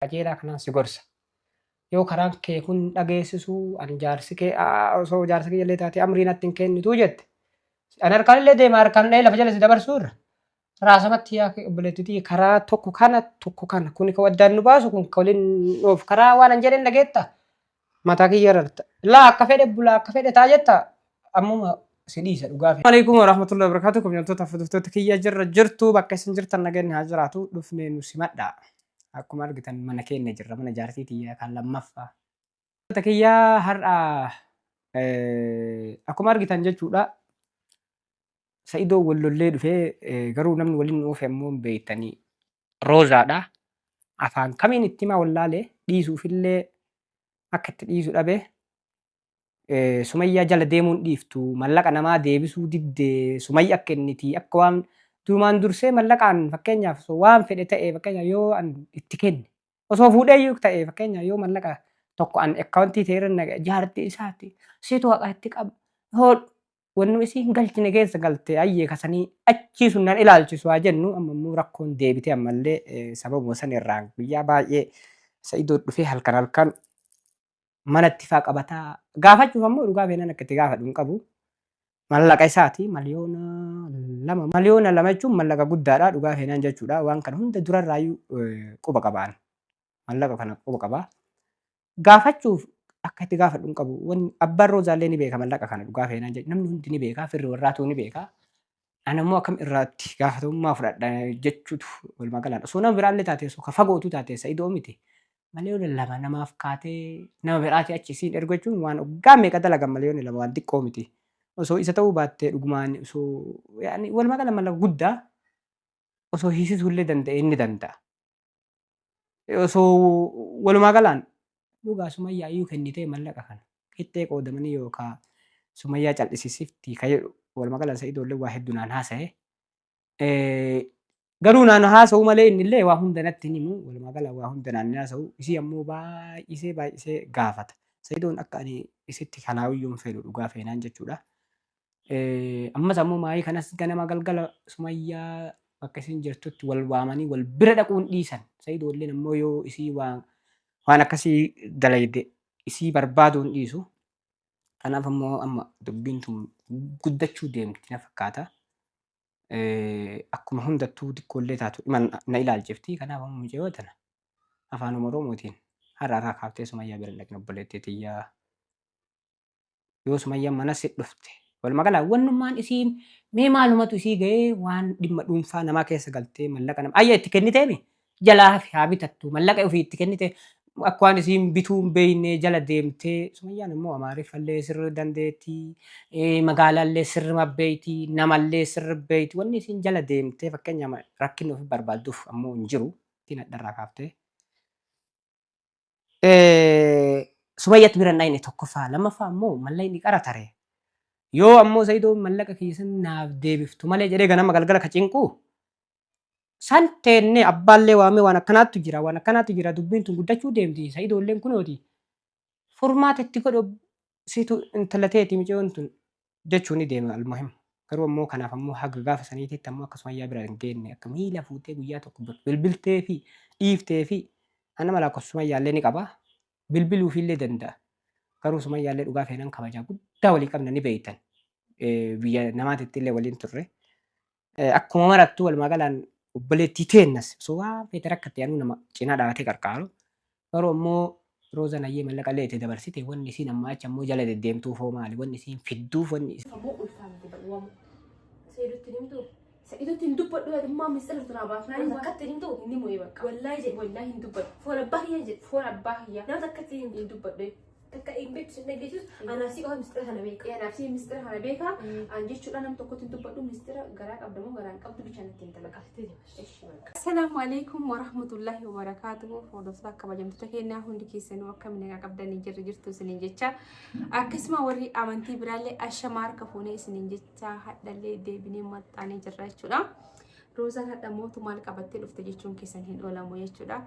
qajeelaa kanaan si gorsa. Yoo karaan kee kun dhageessisu ani jaarsi kee osoo jaarsi kee illee taate amrii natti hin kennituu jette. Ani harkaan illee deema harkaan dhahee lafa jala si dabarsuu irra. Raasamatti yaa obboleettiitii karaa tokko kana kuni ka waddaan nu baasu kun ka waliin dhoofu karaa waan an jedhen dhageetta. Mataa kiyya irratti. Laa akka fedhe bulaa akka fedhe taa jetta ammuma si dhiisa dhugaa fedhe. Alaikum warahmatullahi wabarakatuh. Komiyyantoota fudhatoota kiyya jirtu bakka isin jirtan nageenyi haa jiraatu dhufnee nu simadha. Akkuma argitan mana keenya jirra mana jaartii tiyya kan lammaffaa. Kiyyaa har'a akkuma argitan jechuudha. Sa'idoo wallollee dhufee garuu namni waliin oofe ammoo beektanii roozaadha. Afaan kamiin itti himaa wallaalee dhiisuufillee akka itti dhiisu dhabe. Sumayyaa jala deemuun dhiiftu mallaqa namaa deebisuu diddee sumayya akka inniti akka waan duumaan dursee mallaqaan fakkeenyaaf waan fedhe ta'e fakkeenyaaf yoo an itti kenne osoo fuudheeyyuu ta'e fakkeenyaaf yoo mallaqa tokko an akkaawuntii ta'e irra jaartii isaati situ haqa itti qaba hool wannu isiin galchine keessa galte ayyee kasanii achii sunnaan ilaalchisu haa jennu ammoo rakkoon deebite ammallee sababuma san irraan guyyaa baay'ee Sa'idoo dhufee halkan manatti faa qabataa gaafachuuf ammoo dhugaa feenan akka itti gaafadhu hin qabu. Mallaqa isaati miliyoona lama jechuun mallaqa guddaadha dhugaa feenan jechuudha. Waan kana hunda durarraayyuu quba qabaan mallaqa kana quba qabaa. Gaafachuuf akka itti gaafadhu hin qabu. Wanni abbaan roozaallee ni beeka mallaqa kana dhugaa feenan jechuudha. Namni hundi ni beeka firri warraatu ni beeka. Ani ammoo akkam irraatti gaafatamummaa fudhadha jechuutu walumaa galaan. Osoo nama biraallee taate osoo ka fagootu taate Sa'idoo miti. Miliyoona lama namaaf kaatee nama biraati achi isiin ergu jechuun waan waggaa meeqa dalagan miliyoona lama waan xiqqoo miti. Osoo isa ta'uu baattee dhugumaan osoo walumaa gala mallaqa guddaa osoo hiisisuullee danda'e inni danda'a. Osoo walumaa galaan dhugaa sumayyaa iyyuu kennitee mallaqa kana qixxee qoodamanii yookaan sumayyaa cal'isisiiftii ka jedhu walumaa galaan Sa'idoollee waa hedduu naan haasa'e. Garuu naan haasa'u malee innillee waa hunda natti hin himu walumaa gala waa hunda naan haasa'u isii ammoo baay'isee gaafata. Sa'idoon akka ani isitti kanaawiyyuu hin fedhu dhugaa feenaan jechuudha. Ammas ammoo maayii kanas ganama galgala sumayyaa bakka isin jirtutti wal waamanii wal bira dhaquun dhiisan. Sa'idoolleen ammoo yoo isii waan akkasii dalayde isii barbaaduun dhiisu. Kanaaf ammoo amma dubbiin tun guddachuu deemti na fakkaata. Akkuma hundattuu xiqqoollee taatu na ilaalchifti. Kanaaf ammoo mucayyoo tana afaan Oromootiin har'aa kaaftee sumayyaa bira dhaqna obboleettee tiyyaa. Yoo sumayyaan mana si dhufte walumaa galaa wannummaan isiin mee maalumatu isii ga'ee waan dhimma dhuunfaa namaa keessa galtee mallaqa nama ayya itti kenniteemi jalaa fi haa bitattu mallaqa ofii itti kennite akka waan isiin bituu hin beekne jala deemtee sumayyaan immoo amaariffallee sirri dandeettii magaalaallee sirri mabbeeyti namallee sirri beeyti wanni isiin jala deemtee fakkeenyaaf rakkinni ofii barbaadduuf ammoo hin jiru ittiin addarraa kaaftee. Sumayyatti bira dhayne tokkoffaa lammaffaa ammoo mallayni qara taree. Yoo ammoo Sa'idoon mallaqa keessan naaf deebiftu malee jedhee ganama galgala ka cinquu san teennee abbaallee waamee waan akkanaattu jira dubbiin tun guddachuu deemti Sa'idoolleen kunooti furmaata itti godhu situ intala teeti mucayyoon tun jechuu ni deema almuhim garuu ammoo kanaaf ammoo haga gaafa saniititti ammoo akka sumayyaa bira hin geenne akka miila fuutee guyyaa tokko bilbiltee fi dhiiftee fi ana malaa akka sumayyaallee ni qaba bilbiluufillee danda'a. Garuu sumayyaallee dhugaa feenan kabajaa guddaa walii qabna ni beeytan. Biyya namaatitti illee waliin turre. Akkuma marattuu walumaa galaan obboleettii teennas osoo waan feete rakkatti yaanuu nama cinaa dhaabatee qarqaaru. Garuu ammoo Roozaan ayyee mallaqa illee itti dabarsite wanni isiin ammaa achi ammoo jala deddeemtuuf hoo maali wanni isiin fidduuf wanni isiin. Ammoo ulfaamte bal'uwamu. Sa'idotti nimtu. Sa'idotti hin dubbadhu yaadummaa misira turaa baafnaa hin bakkatti nimtu inni moo'ee bakka. Wallaahi hin dubbadhu. Foon abbaa kiyyaa jedhu foon abbaa kiyyaa. Nama takkatti hin dubbadhu. Takka hin beektu sinna geessus anaasii qaba mistira kana beeka. Anaasii mistira kana beeka. An jechuudha nam tokkotti hin dubbadhu mistira garaa qabdamoo garaan qabdu bishaan ittiin talaqaftee deema. Assalaamu alaikum warahmatullahi wabarakaatuhu. Hordoftoota kabajamtoota keenyaa hundi keessanuu akka miidhagaa qabdanii jirtu isiniin jecha. Akkasuma warri amantii biraallee ashamaa harka fuunee isiniin jecha hadhallee deebinee maxxanee jirra jechuudha. Roozaan hadda mootu maal qabattee dhufte jechuun keessan hin oolamu jechuudha.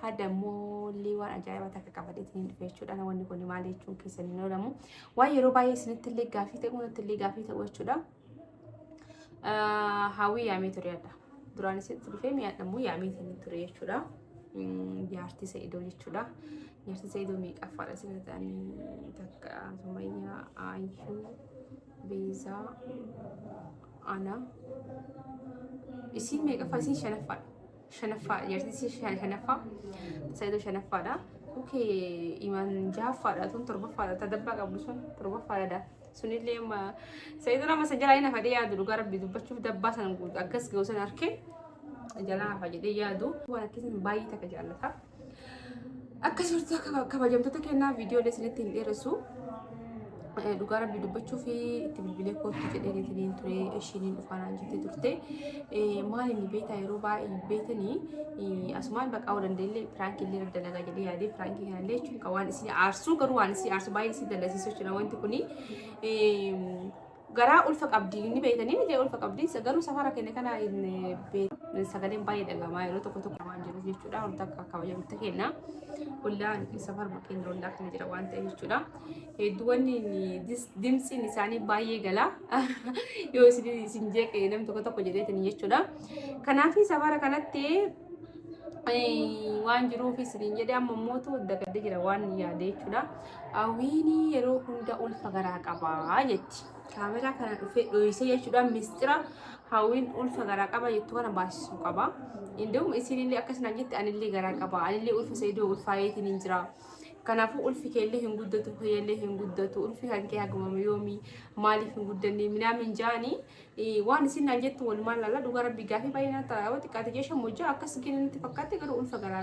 Hadda moollee waan ajaa'ibaa takka qabatee hin dhufe jechuudha. Namoonni kun maal jechuun keessan hin oolamu. Waan yeroo baay'ee isinitti illee gaaffii ta'u natti illee gaaffii ta'u jechuudha. Hawwii yaamee ture hadda. Duraan isitti dhufee mi'aadha immoo yaamee ture jechuudha. jaartii Sa'idoo jechuudha. Jaartii Sa'idoo meeqaffaadha sila ta'anii takka Sumayyaa, Aayishuu, Beezaa, Ana. Isin meeqaffaa? Isin shanaffaadha. Shanaffaa jaartii shanaffaa Sa'idoo shanaffaadha. Okey iman jahaffaadha tun torbaffaadha tadabbaa qabdu sun torbaffaadha. Sunillee Sa'idoo nama sanjalaa inni fadhee yaadu dhugaa rabbi dubbachuuf dabbaa sana akkas ga'u sana arkee jalaa hafa jedhee yaadu waan akkasiin baay'ee takka jaallata. Akkasumas kabajamtoota kennaa viidiyoo isinitti hin dheeressu. Dhugaa rabbi dubbachuu fi itti bilbilee kootti jedhee ittiin ture isheen dhufaanaan jettee turte. Maal inni beektaa yeroo baay'ee beektanii asumaan baqaa dandeenye firaankii illee dalagaa jedhee yaadee firaankii kanallee jechuun kan waan isin aarsu garuu waan isin aarsu baay'ee isin dalasiisu jechuudha wanti kuni. Garaa ulfa qabdii ni beektanii ni ulfa qabdii garuu safara keenya kana sagaleen baay'ee dhagamaa yeroo tokko tokko waan jiruuf jechuudha. Wanti akka kabajamtoota kennaa ullaan safar keenya ollaa kana jira waan ta'eef jechuudha. Hedduu wanni dimtsiin isaanii baay'ee gala yoo isin jeeqee namni tokko jedheetanii jechuudha. Kanaaf safara kanatti waan jiruuf isin jedhee amma mootu dagadee jira waan yaadee jechuudha. Hawwiin yeroo hunda ulfa garaa qabaa jetti. Kaameraa kana dhufee dho'isee jechuudha. Mistira hawwiin ulfa garaa qaba jettu kana baasisuu qaba. Indoo isinillee akkasuma jetti anillee garaa qaba. Anillee ulfa Sa'idoo ulfaayeetiin hin jira. Kanaafuu ulfi keellee hin guddatu, keellee hin guddatu, ulfi kan kee hagumame yoomii maaliif hin guddanne minaamin jaanii waan isin naan jettu walumaan laala dhugaa rabbi gaafii baay'ee ta'a yoo xiqqaate jecha mojjaa akkas kennitti fakkaate garuu ulfa garaa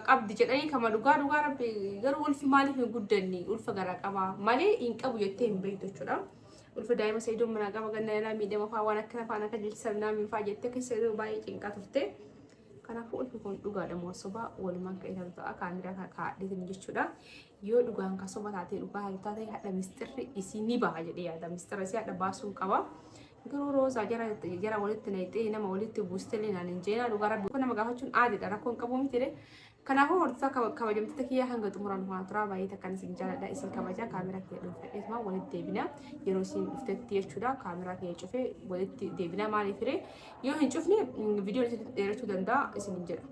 qabdi jedhanii kama dhugaa rabbi garuu ulfi maaliif hin guddanne ulfa garaa qaba malee hin qabu jettee hin beektu jechuudha. Ulfa daa'ima Sa'idoo mana qaba ganna yaalaa miidhama fa'aa waan akka fa'aa akka jilsa naamiin fa'aa jettee keessa baay'ee cinqaa turte. Kanaafuu ulfi kun dhugaadha moo soba walumaan ka'ee ta'a kaameraa kaa'adheetiin jechuudha. Yoo dhugaan kan soba taatee dhugaa haaluu taatee haadha mistirri isii ni baha jedhee yaada. Mistira isii haadha baasuu qaba. Garuu roozaa jara walitti naqxee nama walitti buustelee naan hin jeena dhugaa rabbi nama gaafachuun aadaadha rakkoon qabu miti. Kanaafuu hordofaa kabajamtoota kiyyaa hanga xumuraan waan turaa baay'ee takkan isin jaaladha isin kabajaa kaameraa kiyya dhuunfadheetuma walitti deebina yeroo isin dhuftetti jechuudha kaameraa kiyya cufee walitti deebina maaliif ture yoo hin cufne viidiyoon isin dheerachuu danda'a isin hin jedha.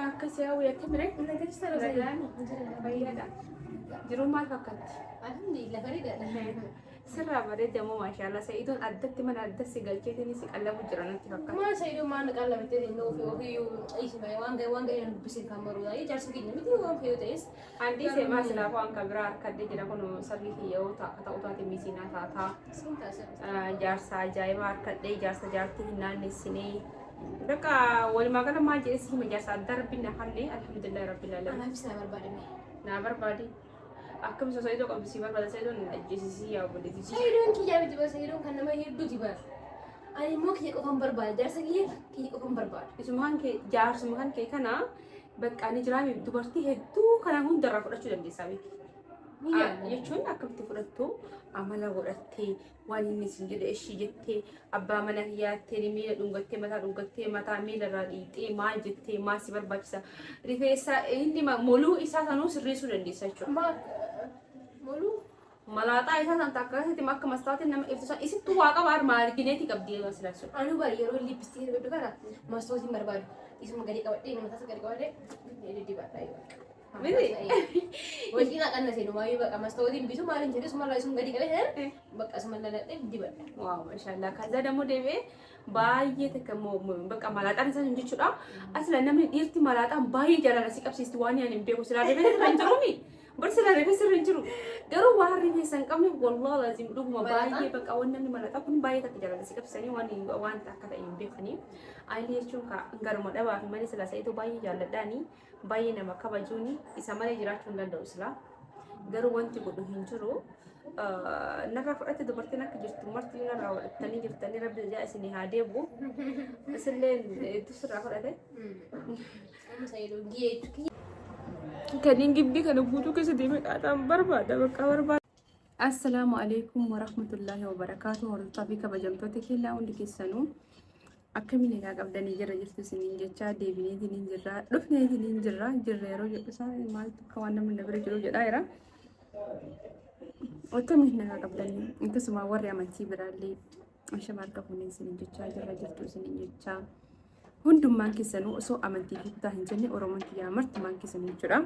Akkasii hawwii akka mire fayyaadha. Jiruun maal fakkaatti? Sirraa bareedamoo maashaallah Sa'idoon addatti mana addatti galcheetiin si qallabu jira natti fakkaata. Maa Sa'idoon maan qallabattee inni ofii isma waan ga'een dubbisee kan maruudha. Ijaarsa keenya miti waan fe'u ta'es. Andi seemaa silaa waan kan biraa harkadde jira kun sarrii kiyyoo ta'uu taate miisiinaa taataa. Jaarsa ajaa'ibaa harkadde jaarsa jaartii hin naannessinee. Bakka walumaa gala maal jedhee si hima jaarsa adda rabbiin na hannee alhamdulillah rabbil alamin. Anaafis na barbaadame. Na barbaade. Akkam Sa'idoo qabdu si barbaada Sa'idoon ajjeesisii yaa obboleetti. Sa'idoon kiyyaa miti bara Sa'idoon kan nama hedduuti bara. Ani immoo kiyya qofaan barbaada jaarsa kiyya qofaan barbaada. Isumaan kee jaarsuma kan kee kana bakka ni jiraame dubartii hedduu kana hundarraa fudhachuu dandeessaa beeki. Jechuun akkamitti fudhattu amala godhattee waan inni isin jedhe ishii jettee abbaa mana hiyyattee miila dhungattee mataa miila irraa dhiixee maal jettee maal si barbaachisa rifeensa inni moluu isaa sanuu sirreessuu dandeessa jechuudha. Moluu malaaxaa isaa san akkasitti akka mastaatiin nama ibsu san isittuu waa qaba harma argineeti qabdee silaasuudha. anu bari yeroo liippistii godhu kana mastootiin barbaadu. Isuma gadi qabadhee nama tasa gadi qabadhee diddibaadhaa yoo wajjin akan nasi rumah ibu bakal mas tahu di bisu malin jadi semua langsung gadi kalian bakal semua lalat di bawah. Wow, masyaallah. Kaza dah mau dewe bayi tak mau bakal malatan saya tunjuk sudah. Asal namanya irti malatan bayi jalan nasi kap sistuani yang impian kusila dewe ranjur umi. Bersila dewe ranjur. Garu wahari ni sangkamnya wallah lazim dulu mau bayi bakal awan namanya malatan pun bayi tak jalan nasi kap sini wani awan tak kata impian ni. Aili cuma enggak rumah dah wahai mana selesai itu bayi jalan dani. Bayi nama kabajuni isa malee jiraachuu hin danda'u sila garuu wanti godhu hin jiru narraa fudhatte dubartiin akka jirtu marti narraa fudhattanii jirtanii rabbi ijaa isinii haa deebu isillee itti sirraa fudhate kanneen gibbii kana guutuu keessa deemee qaadhaan barbaada bakka barbaada. Assalaamu alaikum warahmatullahi wabarakaatuh hordofaa fi kabajamtoota keenyaa hundi keessanuu akkamiin egaa qabdanii jira jirtu isiniin jechaa deebineetiin hin jirra dhufneetiin hin jirra yeroo jedhu isaa maaltu akka waan namni bira jiru jedhaa jira akkamiin egaa qabdanii akkasuma warri amantii biraallee ashama harka fuunee isiniin jechaa jirra jirtu isiniin jechaa hundummaan keessanuu osoo amantii fi kutaa hin jenne Oromoon kiyyaa martumaan keessanii jechuudha.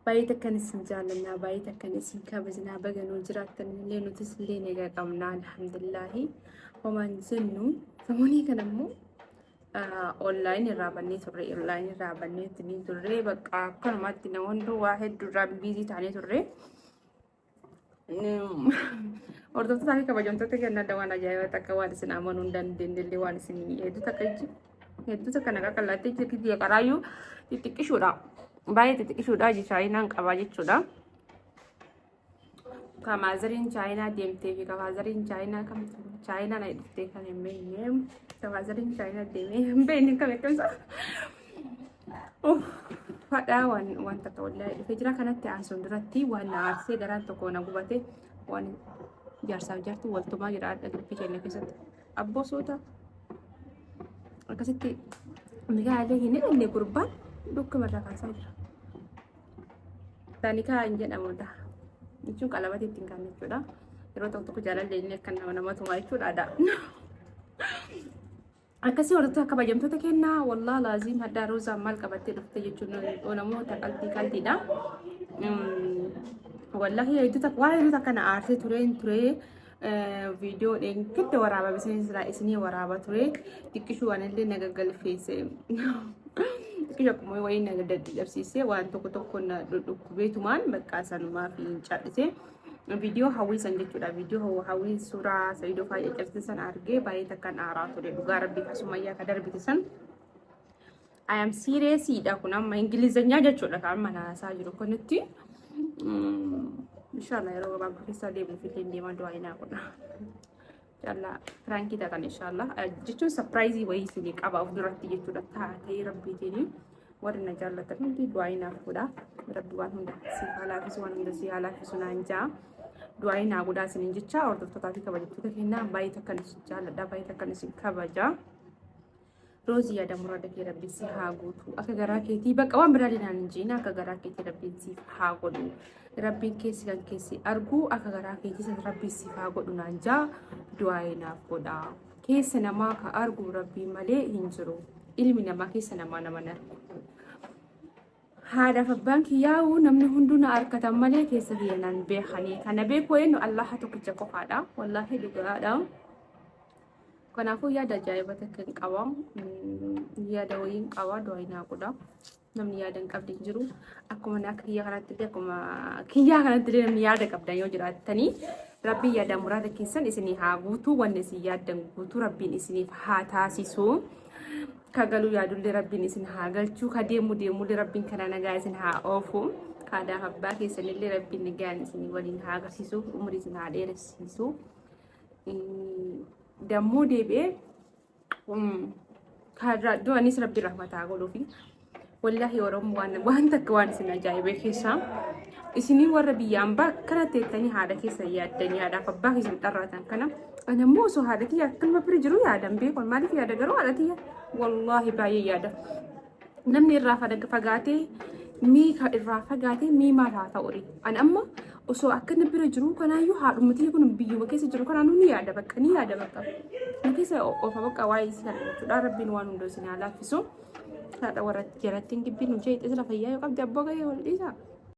Baay'ee takkan isin jaallannaa, baay'ee takkan isin kabajnaa, baganuu jiraattan illee nutis illee nagaa qabnaa alhamdulillahi. Homaan jennu samoonii kana immoo online irraa bannee turre bakka akkanumatti namoonni waa hedduu irraa biizii taanee turre. Hordoftoota fi kabajamtoota kennaa waan ajaa'ibaa takka waan isin amanuu hin dandeenye waan isin hedduu takka nagaa qallattee jirti qaraayyuu xixiqqishuudha. Baay'ee xixiqqishuudha chaayinaan qabaa jechuudha. Kamaazariin chaayinaa deemtee fi kamaazariin chaayinaa kamtu chaayinaa na dhuftee kan hin beekne kamaazariin chaayinaa deemee hin beekne kam eekkamsa. Fadhaa waan takka wallaahi dhufee jira kanatti aansuun duratti waan na aarsee garaan tokko na gubate waan jaarsaaf jaartii waltumaa jira adda gurbii keenya keessatti abboosoota akkasitti nigaalee hin hidhanne gurbaan dhukkumarraa kaasaa jira. Taanikaa hin jedhamudha. Jechuun qalabata ittiin kaa'an jechuudha. Yeroo tokko jaalallee inni akka nama tumaa jechuudha. Akkasii hordoftoota kabajamtoota kennaa wallaa laaziim haddaa roozaa maal qabattee dhufte jechuun namoota qalbiidha. Wallaahi hedduu kana aarsee ture viidiyoo dheengidda waraabaa bisinii isinii waraabaa ture xiqqishuu waan illee nagaggalfeesse. Xiqqishu akkuma wayii nagadabsiisee waan tokko dhukkubeetumaan bakka sanumaa fi cadhise. Viidiyoo hawwisan jechuudha. Viidiyoo hawwii suuraa Saidoo fa'aa caccabsiisan argee baay'ee takkaan aaraa ture. Dhugaa rabbii kasumayyaa ka darbitisan. I am serious dha kun amma Ingilizanyaa jechuudha kan amma naasaa jiru kunitti. Inshallah yeroo gabaabaa keessa deemuuf illee deemaa du'aa inaa kun. Inshallah frankii ta'an inshallah jechuun surprise wayii isinii qaba of duratti jechuudha. Taatee rabbiitiin warri na jaallatan hundi du'aa inaaf godha. Rabbi waan hunda si halaafisu waan hunda si halaafisu naan jaa. Du'aa inaa godhaa isiniin jecha hordoftootaa fi kabajamtoota kennaa baay'ee takkan isin jaalladha baay'ee takkan isin kabaja. Roozii yaada muraada kee rabbi si haa guutu akka garaa keetii bakka waan biraa dinaan hin jiina akka garaa keetii rabbi si haa godhu rabbiin keessi kan keessi argu akka garaa keetii rabbi si haa godhu naan jaa du'aa inaaf godha. Keessa namaa ka argu rabbii malee hin jiru ilmi namaa keessa namaa nama argu. Haadhaaf abbaan kiyyaa'u namni hunduu na arkatan malee keessa kiyyanaan beekanii kana beekuu eenyu allaha tokkicha qofaadha wallaahi dhugaadha. Kanaafuu yaada ajaa'ibaa takka hin qaba. Yaada wayiin qaba du'aa inaa godha. Namni yaada hin qabne hin jiru. Akkuma akka kiyyaa kanatti illee namni yaada qabdan yoo jiraattanii rabbiin yaada muraada keessan isinii haa guutu wanni isin yaaddan guutu rabbiin isiniif haa taasisu. Kagaluu yaadullee rabbiin isin haa galchu ka deemullee rabbiin kana nagaa isin haa oofu. Haadhaaf abbaa keessanillee rabbiin nagaan isinii waliin haa agarsiisu umurii isin haa dheeressisu. Dammoo deebi'ee du'anis rabbi rahmataa godhuufi wallaahi Oromoo waan takka waan isin ajaa'ibee keessaa isinii warra biyyaan kana teettanii haadha keessa yaaddanii haadhaaf abbaa keessan xarratan kana anammoo osoo haadha kiyya akkanuma bira jiru yaadan beekon maaliif yaada garuu haadha kiyya wallaahi baay'ee yaada namni irraa fagaatee irraa fagaatee maal haa ta'uri an amma osoo akkana bira jiru kanaayyuu haadhumati kun biyyuma keessa jiru kanaanuu ni yaada bakka ni keessa ofa bakka waa'ee isaa jechuudha rabbiin waan hundoo isin haa laaffisu haadha warra jalatti hin gibbinu jee itti sila fayyaa yoo qabdi abbaa gahee wal dhiisa.